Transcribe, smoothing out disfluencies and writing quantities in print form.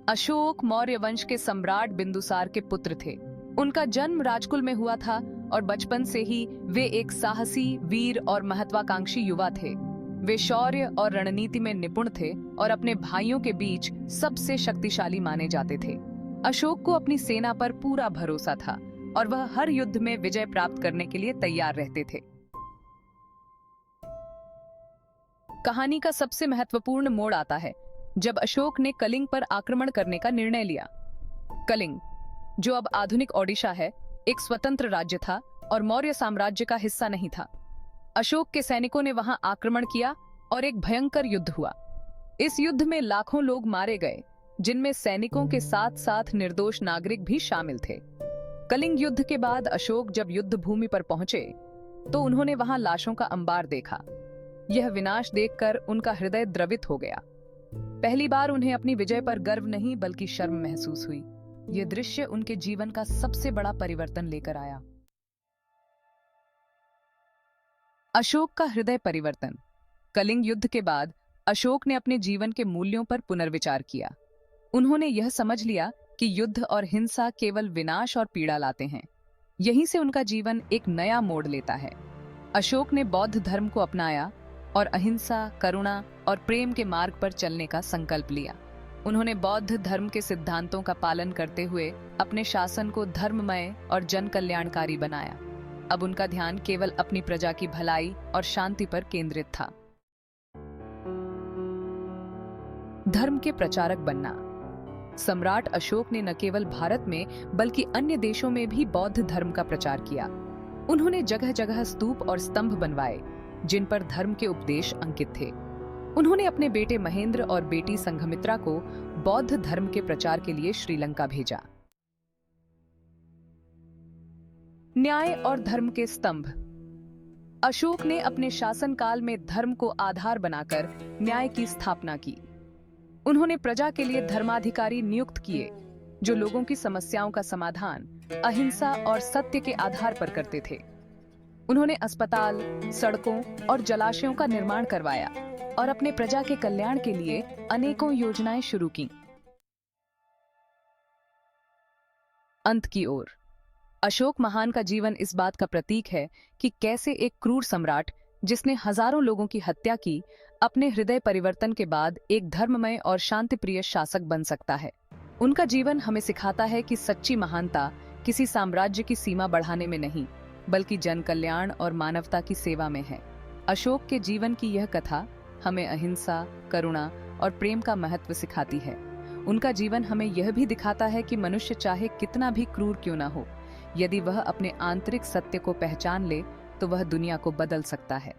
अशोक मौर्य वंश के सम्राट बिंदुसार के पुत्र थे। उनका जन्म राजकुल में हुआ था और बचपन से ही वे एक साहसी, वीर और महत्वाकांक्षी युवा थे। वे शौर्य और रणनीति में निपुण थे और अपने भाइयों के बीच सबसे शक्तिशाली माने जाते थे। अशोक को अपनी सेना पर पूरा भरोसा था और वह हर युद्ध में विजय प्राप्त करने के लिए तैयार रहते थे। कहानी का सबसे महत्वपूर्ण मोड़ आता है जब अशोक ने कलिंग पर आक्रमण करने का निर्णय लिया। कलिंग, जो अब आधुनिक ओडिशा है, एक स्वतंत्र राज्य था और मौर्य साम्राज्य का हिस्सा नहीं था। अशोक के सैनिकों ने वहां आक्रमण किया और एक भयंकर युद्ध हुआ। इस युद्ध में लाखों लोग मारे गए, जिनमें सैनिकों के साथ साथ निर्दोष नागरिक भी शामिल थे। कलिंग युद्ध के बाद अशोक जब युद्ध भूमि पर पहुंचे तो उन्होंने वहां लाशों का अंबार देखा। यह विनाश देखकर उनका हृदय द्रवित हो गया। पहली बार उन्हें अपनी विजय पर गर्व नहीं बल्कि शर्म महसूस हुई। यह दृश्य उनके जीवन का सबसे बड़ा परिवर्तन लेकर आया। अशोक का हृदय परिवर्तन। कलिंग युद्ध के बाद अशोक ने अपने जीवन के मूल्यों पर पुनर्विचार किया। उन्होंने यह समझ लिया कि युद्ध और हिंसा केवल विनाश और पीड़ा लाते हैं। यहीं से उनका जीवन एक नया मोड़ लेता है। अशोक ने बौद्ध धर्म को अपनाया और अहिंसा, करुणा और प्रेम के मार्ग पर चलने का संकल्प लिया। उन्होंने बौद्ध धर्म के सिद्धांतों का पालन करते हुए अपने शासन को धर्ममय और जन कल्याणकारी बनाया। अब उनका ध्यान केवल अपनी प्रजा की भलाई और शांति पर केंद्रित था। धर्म के प्रचारक बनना। सम्राट अशोक ने न केवल भारत में बल्कि अन्य देशों में भी बौद्ध धर्म का प्रचार किया। उन्होंने जगह जगह स्तूप और स्तंभ बनवाए जिन पर धर्म के उपदेश अंकित थे। उन्होंने अपने बेटे महेंद्र और बेटी संघमित्रा को बौद्ध धर्म के प्रचार के लिए श्रीलंका भेजा। न्याय और धर्म के स्तंभ। अशोक ने अपने शासनकाल में धर्म को आधार बनाकर न्याय की स्थापना की। उन्होंने प्रजा के लिए धर्माधिकारी नियुक्त किए जो लोगों की समस्याओं का समाधान अहिंसा और सत्य के आधार पर करते थे। उन्होंने अस्पताल, सड़कों और जलाशयों का निर्माण करवाया और अपने प्रजा के कल्याण के लिए अनेकों योजनाएं शुरू की। अंत की ओर। अशोक महान का जीवन इस बात का प्रतीक है कि कैसे एक क्रूर सम्राट जिसने हजारों लोगों की हत्या की, अपने हृदय परिवर्तन के बाद एक धर्ममय और शांतिप्रिय शासक बन सकता है। उनका जीवन हमें सिखाता है कि सच्ची महानता किसी साम्राज्य की सीमा बढ़ाने में नहीं, बल्कि जन कल्याण और मानवता की सेवा में है। अशोक के जीवन की यह कथा हमें अहिंसा, करुणा और प्रेम का महत्व सिखाती है। उनका जीवन हमें यह भी दिखाता है कि मनुष्य चाहे कितना भी क्रूर क्यों ना हो, यदि वह अपने आंतरिक सत्य को पहचान ले तो वह दुनिया को बदल सकता है।